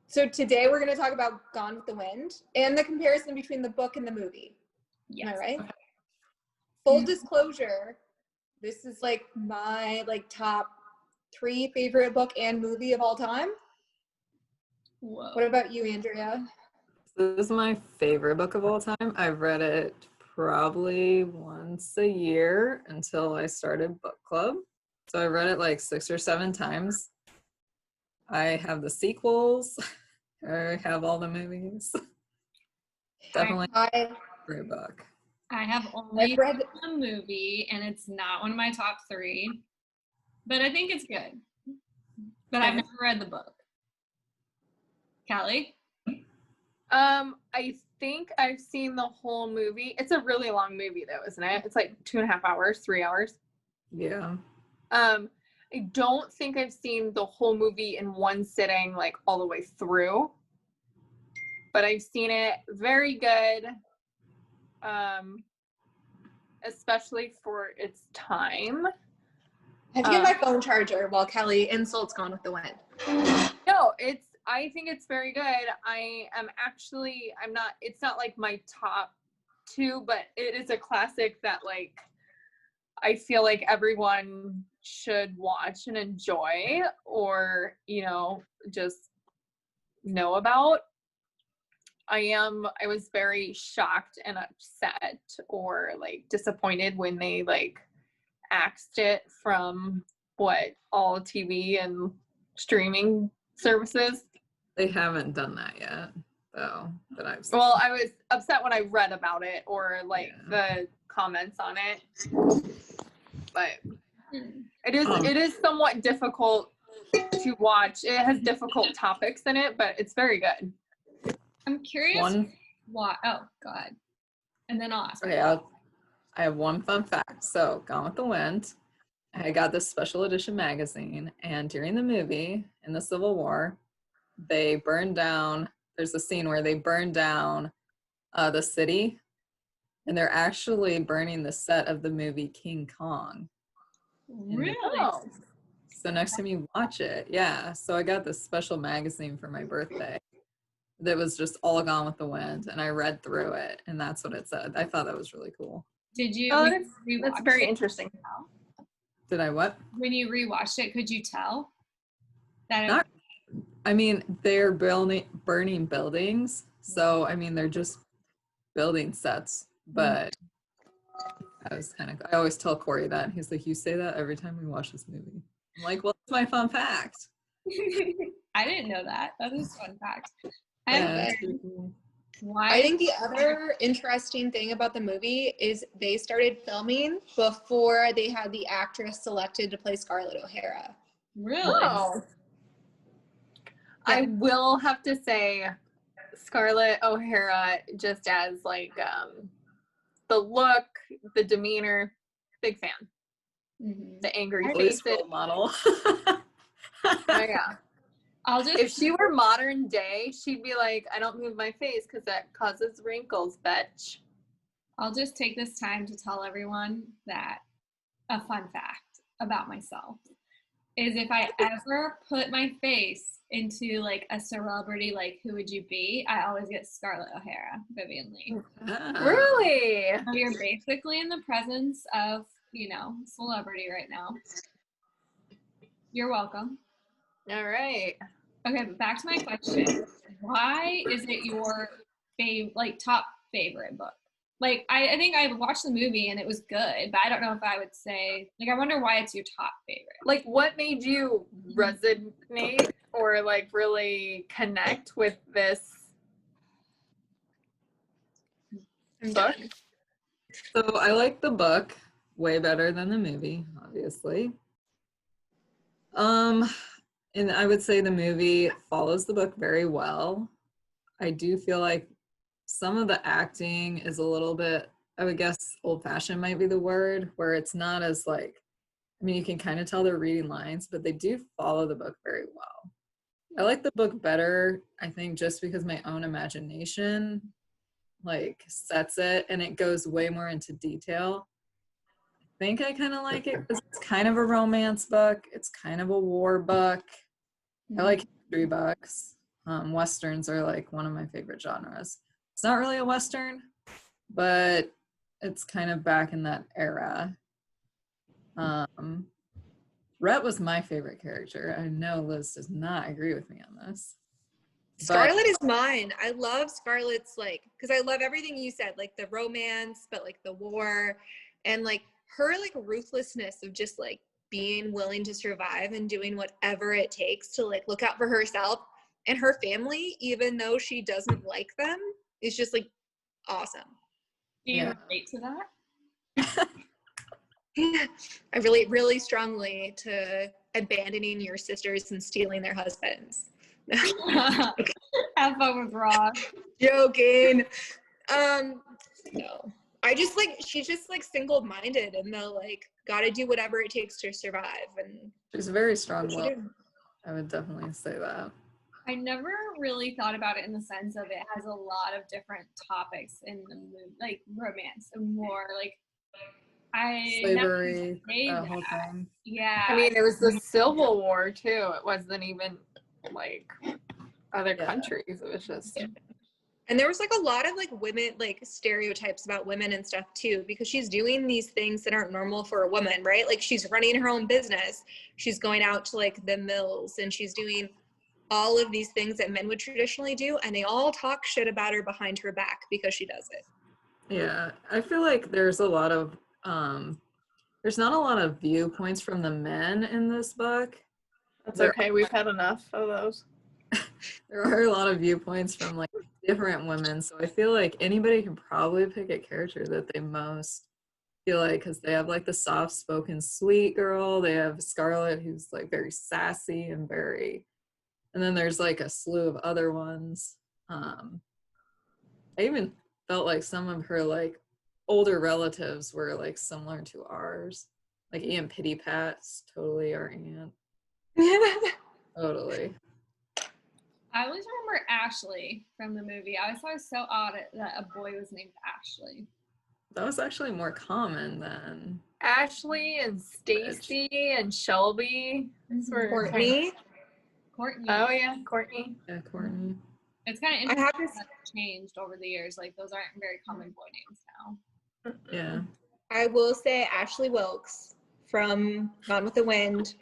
So today we're going to talk about Gone with the Wind and the comparison between the book and the movie. Yes. Am I right? Okay. Full disclosure, this is like my top 3 favorite book and movie of all time. Whoa. What about you, Andrea? This is my favorite book of all time. I've read it probably once a year until I started book club. So I read it like 6 or 7 times. I have the sequels. I have all the movies. Definitely a great book. I have only read the movie, and it's not one of my top 3, but I think it's good. But I've never read the book. Callie? I think I've seen the whole movie. It's a really long movie though, isn't it? It's like 2.5 hours, 3 hours. Yeah. I don't think I've seen the whole movie in one sitting, like all the way through, but I've seen it. Very good. Especially for its time. I have to get my phone charger while Kelly insults Gone with the Wind. No, I think it's very good. It's not like my top 2, but it is a classic that like I feel like everyone should watch and enjoy, or, just know about. I was very shocked and upset or like disappointed when they like axed it from all TV and streaming services. They haven't done that yet, though, that I've seen. Well, I was upset when I read about it or like the comments on it. But it is somewhat difficult to watch. It has difficult topics in it, but it's very good. I'm curious why. Oh, God. And then I'll ask. Okay, I have one fun fact. So, Gone with the Wind, I got this special edition magazine, and during the movie, in the Civil War, they burned down, there's a scene where they burn down the city, and they're actually burning the set of the movie King Kong. Really? So next time you watch it, so I got this special magazine for my birthday that was just all Gone with the Wind, and I read through it, and that's what it said. I thought that was really cool. Did you? That's very interesting. Did I what? When you rewatched it, could you tell that? They're burning buildings, so they're just building sets. But I always tell Corey that, and he's like, "You say that every time we watch this movie." I'm like, "Well, it's my fun fact." I didn't know that. That is a fun fact. I think the other interesting thing about the movie is they started filming before they had the actress selected to play Scarlett O'Hara. Really? Oh. I will have to say Scarlett O'Hara, just as like the look, the demeanor, big fan. Mm-hmm. The angry faces. Model. Oh, yeah. If she were modern day, she'd be like, I don't move my face because that causes wrinkles, bitch. I'll just take this time to tell everyone that a fun fact about myself is if I ever put my face into like a celebrity, like who would you be? I always get Scarlett O'Hara, Vivian Leigh. Really? So you're basically in the presence of, celebrity right now. You're welcome. All right. Okay, but back to my question. Why is it your top favorite book? Like, I think I watched the movie and it was good, but I don't know if I would say, I wonder why it's your top favorite. Like, what made you resonate or, really connect with this book? So I like the book way better than the movie, obviously. And I would say the movie follows the book very well. I do feel like some of the acting is a little bit, I would guess old-fashioned might be the word, where it's not as you can kind of tell they're reading lines, but they do follow the book very well. I like the book better, I think, just because my own imagination sets it, and it goes way more into detail. I think I kind of like it because it's kind of a romance book. It's kind of a war book. I like history books. Westerns are like one of my favorite genres. It's not really a Western, but it's kind of back in that era. Rhett was my favorite character. I know Liz does not agree with me on this. Scarlett is mine. I love Scarlett's, like, because I love everything you said, like the romance, but like the war, and like her like ruthlessness of just like being willing to survive and doing whatever it takes to like look out for herself and her family, even though she doesn't like them, is just like awesome. Do you Yeah. relate to that? I relate really strongly to abandoning your sisters and stealing their husbands. Have fun with Ross. Joking. No. I just like, she's just like single-minded and the like gotta do whatever it takes to survive, and She's very strong what she willed. did. I would definitely say that. I never really thought about it in the sense of it has a lot of different topics in the movie, like romance and war, like Slavery, say that whole that. thing. Yeah. I mean, it was the Civil War too. It wasn't even like other Yeah. countries. It was just And there was like a lot of like women, like stereotypes about women and stuff too, because she's doing these things that aren't normal for a woman, right? Like she's running her own business. She's going out to like the mills and she's doing all of these things that men would traditionally do. And they all talk shit about her behind her back because she does it. Yeah, I feel like there's a lot of there's not a lot of viewpoints from the men in this book. that's There- okay. We've had enough of those. There are a lot of viewpoints from like different women, so I feel like anybody can probably pick a character that they most feel like, because they have like the soft-spoken sweet girl, they have Scarlett who's like very sassy and very, and then there's like a slew of other ones. I even felt like some of her like older relatives were like similar to ours, like Aunt Pity Pat's totally our aunt. Totally. I always remember Ashley from the movie. I always thought it was so odd that a boy was named Ashley. That was actually more common than Ashley and Stacy and Shelby. Those were Courtney. Courtney. Oh yeah, Courtney. Courtney. It's kind of I interesting have how this, that's changed over the years. Like those aren't very common boy names now. Yeah. I will say Ashley Wilkes from Gone with the Wind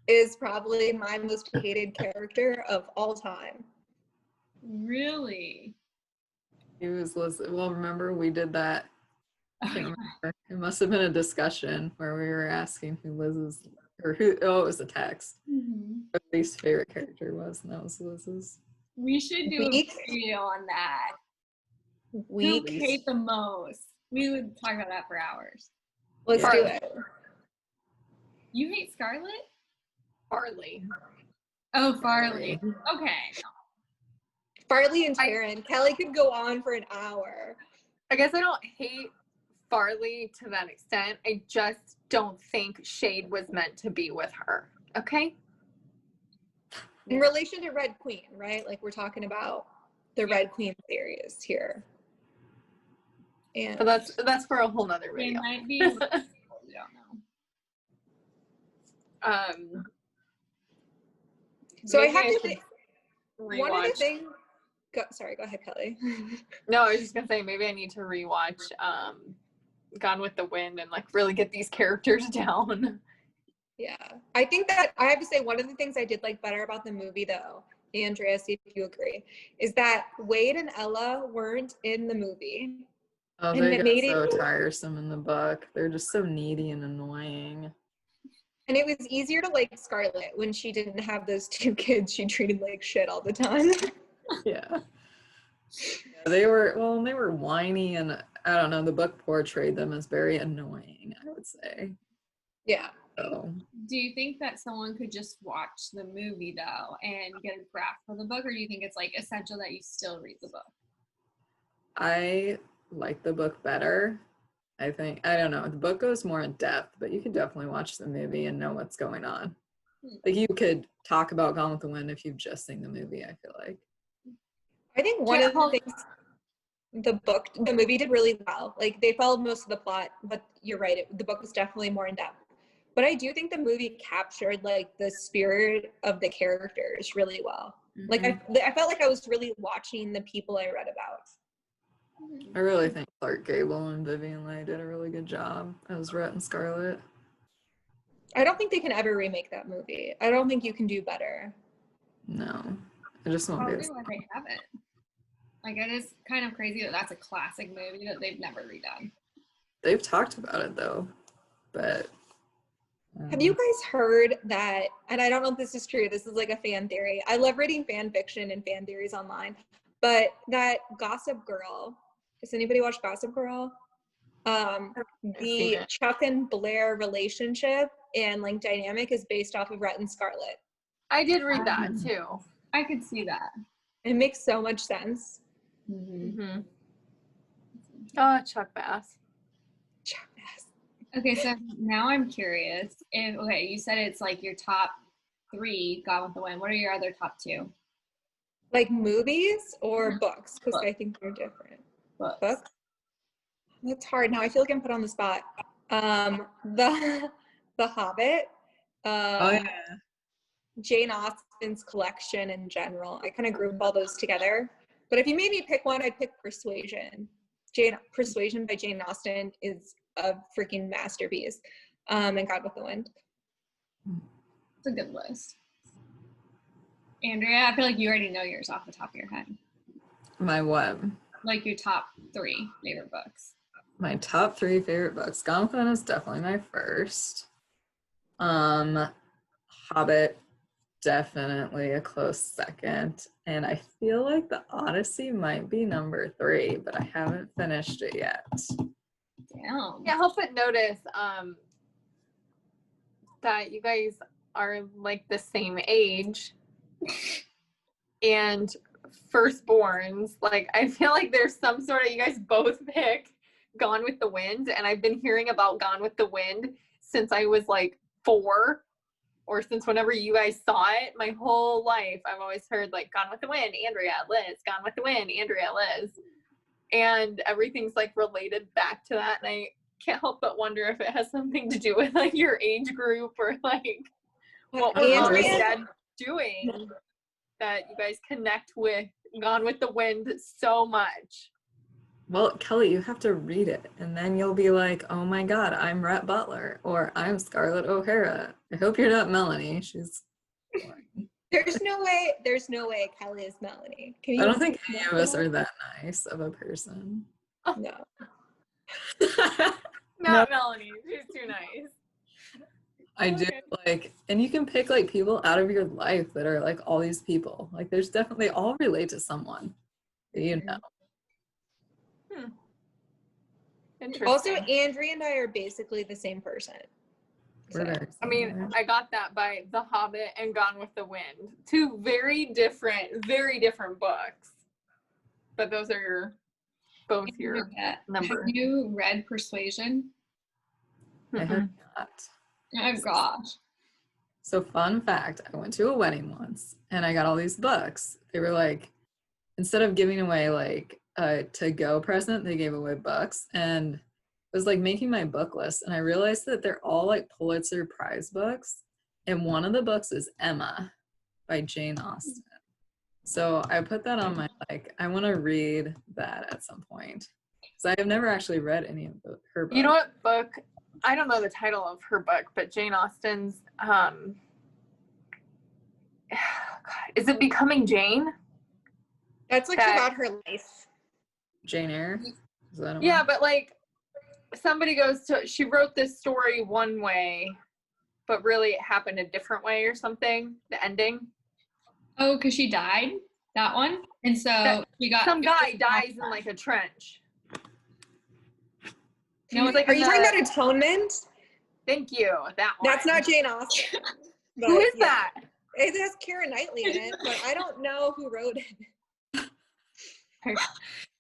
is probably my most hated character of all time. Really? He was well, remember we did that. I can't remember. It must have been a discussion where we were asking who Liz's or who, oh, it was a text. Mhm. What least favorite character was, and that was Liz's. We should do Weak. a video on that. Who Weak. hate the most? We would talk about that for hours. Let's Yeah. do it. You hate Scarlett? Farley. Oh, Farley. Okay. Farley and Taryn. Kelly could go on for an hour. I guess I don't hate Farley to that extent. I just don't think Shade was meant to be with her. Okay? In relation to Red Queen, right? Like we're talking about the Red Queen series here. And But that's for a whole nother They video. might be. We don't know. so I Maybe have to should say, one of the rewatch. things. Sorry, go ahead, Kelly. No, I was just gonna say maybe I need to rewatch Gone with the Wind and like really get these characters down. Yeah, I think that I have to say one of the things I did like better about the movie, though, Andrea, see if you agree, is that Wade and Ella weren't in the movie. Oh, And they it got made so it- tiresome in the book. They're just so needy and annoying. And it was easier to like Scarlett when she didn't have those two kids she treated like shit all the time. Yeah. They were whiny, and I don't know, the book portrayed them as very annoying, I would say. Yeah. So Do you think that someone could just watch the movie though and get a grasp of the book, or do you think it's like essential that you still read the book? I like the book better. I think, I don't know, the book goes more in depth, but you could definitely watch the movie and know what's going on. Like you could talk about Gone with the Wind if you've just seen the movie, I feel like. I think one of the things the movie did really well. Like they followed most of the plot, but you're right, the book was definitely more in depth. But I do think the movie captured like the spirit of the characters really well. Like I felt like I was really watching the people I read about. I really think Clark Gable and Vivian Leigh did a really good job as Rhett and Scarlet. I don't think they can ever remake that movie. I don't think you can do better. No, I just won't be. Probably why they haven't. Like, it is kind of crazy that that's a classic movie that they've never redone. They've talked about it though, but. Have you guys heard that, and I don't know if this is true, this is like a fan theory. I love reading fan fiction and fan theories online, but that Gossip Girl, does anybody watch Gossip Girl? The Chuck and Blair relationship and like dynamic is based off of Rhett and Scarlet. I did read that too. I could see that. It makes so much sense. Mm-hmm. Oh, Chuck Bass. Chuck Bass. Okay, so now I'm curious. Okay, you said it's like your top 3 Gone with the Wind. What are your other top 2? Like movies or books? Because I think they're different. Books? That's hard. Now I feel like I'm put on the spot. The Hobbit. Oh yeah. Jane Austen's collection in general. I kind of group all those together. But if you made me pick one, I'd pick Persuasion. Persuasion by Jane Austen is a freaking masterpiece. And God with the Wind. It's a good list. Andrea, I feel like you already know yours off the top of your head. My what? Like your top 3 favorite books. My top 3 favorite books. Gone with the Wind is definitely my first. Hobbit, definitely a close second. And I feel like the Odyssey might be number 3, but I haven't finished it yet. Damn. Yeah, I'll put notice that you guys are like the same age and firstborns. Like, I feel like there's some sort of, you guys both pick Gone with the Wind, and I've been hearing about Gone with the Wind since I was like 4, or since whenever you guys saw it. My whole life I've always heard like Gone with the Wind, Andrea, Liz, Gone with the Wind, Andrea, Liz, and everything's like related back to that, and I can't help but wonder if it has something to do with like your age group or like what we're instead doing that you guys connect with Gone with the Wind so much. Well, Kelly, you have to read it, and then you'll be like, oh my God, I'm Rhett Butler, or I'm Scarlett O'Hara. I hope you're not Melanie. She's boring. There's no way Kelly is Melanie. I don't think any of us are that nice of a person. No. Not Melanie. She's too nice. I do like, and you can pick like people out of your life that are like all these people. Like there's definitely, they all relate to someone that you know. Interesting. Also, Andrea and I are basically the same person. I mean, I got that by The Hobbit and Gone with the Wind. 2 very different books. But those are both your number. Have you read Persuasion? I have not. Oh gosh. So fun fact, I went to a wedding once and I got all these books. They were like, instead of giving away like a to-go present, they gave away books, and it was like making my book list, and I realized that they're all like Pulitzer Prize books, and one of the books is Emma by Jane Austen. So I put that on my like, I want to read that at some point, because I have never actually read any of her books. You know what book? I don't know the title of her book, but Jane Austen's is it Becoming Jane? That's like about her life. Jane Eyre? Is that yeah, but like somebody goes to, she wrote this story one way, but really it happened a different way or something, the ending. Oh, because she died? That one? And so she got... Some guy dies in like a trench. No, like, are you talking about Atonement? Thank you. That one. That's not Jane Austen. Who is that? It has Keira Knightley in it, but I don't know who wrote it.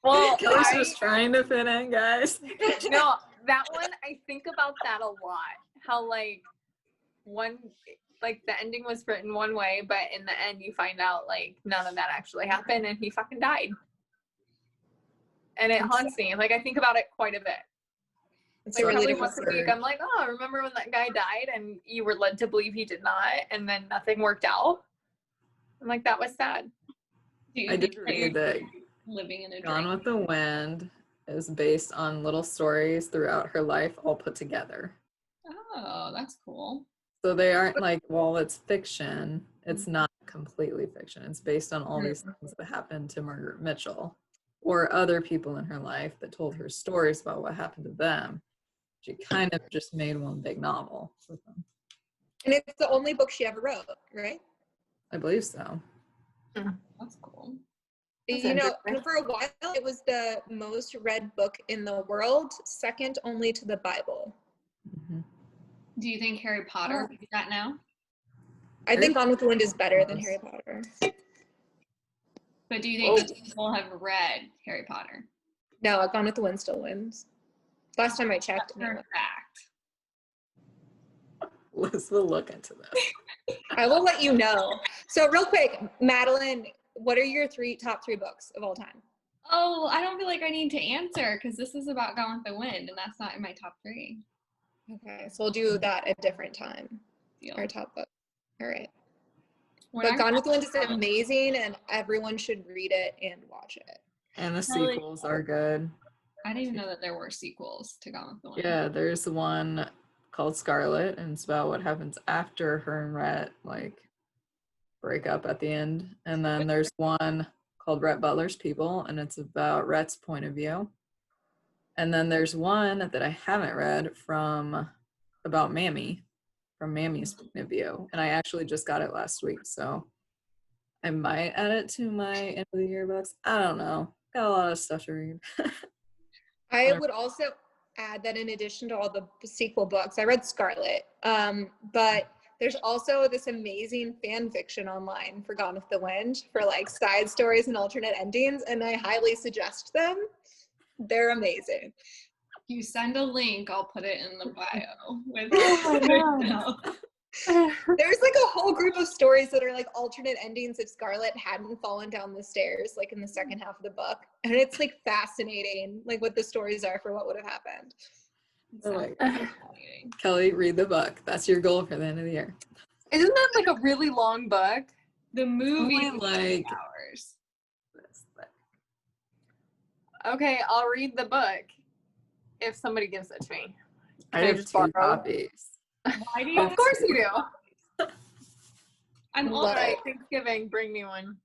Well, Kelly's just trying to fit in, guys. No, that one, I think about that a lot. How like the ending was written one way, but in the end you find out like none of that actually happened and he fucking died. And it haunts me. Like I think about it quite a bit. It's like really once a week, I'm like, oh, remember when that guy died and you were led to believe he did not, and then nothing worked out? I'm like, that was sad. Do you I did think that read you're that living in a Gone dream? with the Wind is based on little stories throughout her life all put together. Oh, that's cool. So they aren't like, well, it's fiction. It's not completely fiction. It's based on all these things that happened to Margaret Mitchell or other people in her life that told her stories about what happened to them. She kind of just made one big novel with them. And it's the only book she ever wrote, right? I believe so. That's cool. That's You know, interesting. for a while, it was the most read book in the world, second only to the Bible. Mhm. Do you think Harry Potter is that now? I think Gone with the Wind is better than Harry Potter. But do you think that people have read Harry Potter? No, Gone with the Wind still wins. Last time I checked. For a fact. Liz will look into this. I will let you know. So real quick, Madeline, what are your top three books of all time? Oh, I don't feel like I need to answer because this is about Gone with the Wind, and that's not in my top 3. Okay, so we'll do that at a different time. Deal. Our top book. All right. We're But not Gone with the gonna- Wind is amazing, and everyone should read it and watch it. And the Really? sequels are good. I didn't even know that there were sequels to Gone with the Wind. Yeah, there's one called Scarlet, and it's about what happens after her and Rhett like break up at the end. And then there's one called Rhett Butler's People, and it's about Rhett's point of view. And then there's one that I haven't read about Mammy, from Mammy's point of view. And I actually just got it last week, so I might add it to my end of the year books. I don't know. Got a lot of stuff to read. I would also add that in addition to all the sequel books, I read Scarlet, but there's also this amazing fan fiction online for Gone with the Wind for like side stories and alternate endings, and I highly suggest them. They're amazing. If you send a link, I'll put it in the bio. With There's like a whole group of stories that are like alternate endings if Scarlet hadn't fallen down the stairs like in the second half of the book, and it's like fascinating like what the stories are for what would have happened. Kelly, read the book. That's your goal for the end of the year. Isn't that like a really long book? The movie Only like hours. this thick. Okay, I'll read the book if somebody gives it to me. I Can I have just 2 borrow? copies. Why do you? Of course you do. I'm Love also All right, Thanksgiving, bring me one.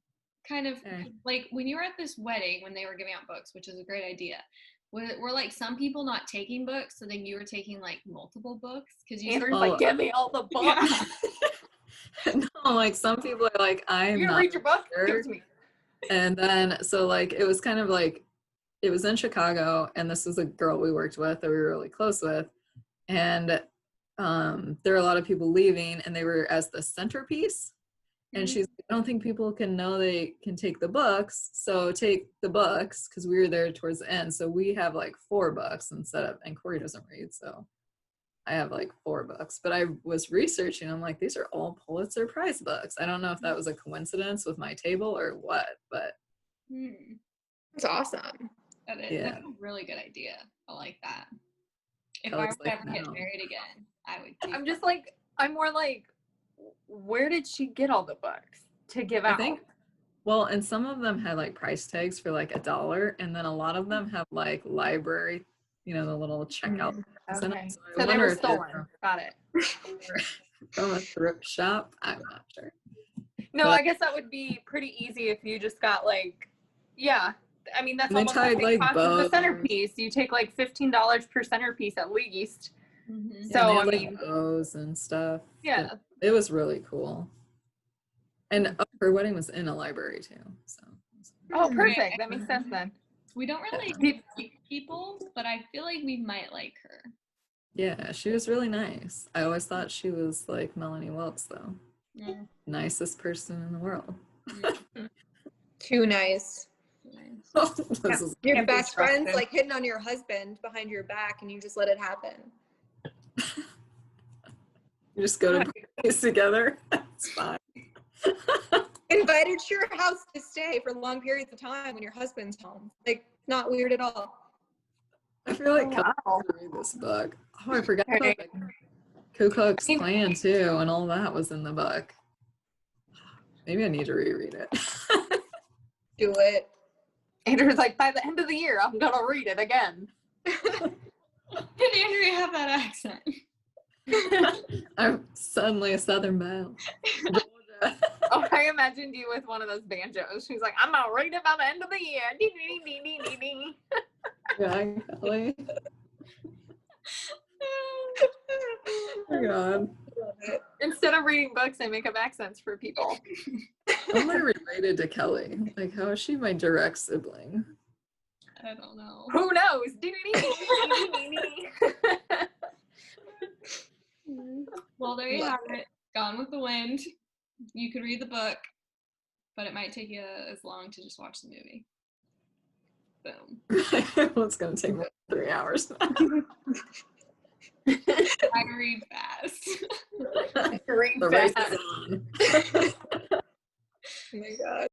kind of Okay. like when you were at this wedding when they were giving out books, which is a great idea. Were like some people not taking books, so then you were taking like multiple books because you. Andrew's like, give me all the books. Yeah. No, like some people are like, I'm You're gonna not read your book? sure. Give it to me. And then so like it was kind of like it was in Chicago, and this was a girl we worked with that we were really close with, and there were a lot of people leaving, and they were as the centerpiece. And she's like, I don't think people can know they can take the books, so take the books, because we were there towards the end. So we have like 4 books instead of, and Corey doesn't read, so I have like 4 books. But I was researching, I'm like, these are all Pulitzer Prize books. I don't know if that was a coincidence with my table or what, but It's awesome. That's Yeah. a really good idea. I like that. If Kelly's I were to like, ever get no. married again, I would do I'm just like, I'm more like, where did she get all the books to give out? I think, well, and some of them had like price tags for like $1, and then a lot of them have like library, the little checkout. things in it. Okay. So I So they wonder were if they're stolen. Got it. from a thrift shop. I'm not sure. No, But- I guess that would be pretty easy if you just got like, yeah. I mean, that's And they almost tied, the like, cost of the bows. centerpiece. You take like $15 per centerpiece at least. Mhm. So, Yeah, they I had, like, mean, bows and stuff. yeah. It was really cool. And her wedding was in a library too. So Oh, perfect. That makes sense then. We don't really Yeah. like people, but I feel like we might like her. yeah, she was really nice. I always thought she was like Melanie Wilkes though. Mm. Nicest person in the world. Too nice. Nice. This is- Your Can't be best friend's trusted. like hitting on your husband behind your back, and you just let it happen. you just go to parties together. It's fine. Invited to your house to stay for long periods of time when your husband's home. Like, not weird at all. I feel like Oh, Kelly wow. has to read this book. Oh, I forgot about Okay. the Ku Klux Klan too, and all that was in the book. Maybe I need to reread it. Do it. Andrew's like, by the end of the year, I'm gonna read it again. Did Andrea have that accent? I'm suddenly a Southern belle. Oh, I imagined you with one of those banjos. She's like, I'm gonna read it by the end of the year. Ding, ding, ding, ding, ding, ding. Yeah, Kelly. Oh God. Instead of reading books, I make up accents for people. How am I related to Kelly? Like, how is she my direct sibling? I don't know. Who knows? Ding, ding, ding, ding, ding, ding. Well, there you have it. Gone with the Wind. You could read the book, but it might take you as long to just watch the movie. Boom. Well, it's gonna take me 3 hours. I read fast. Read The race fast. is on. Oh my God.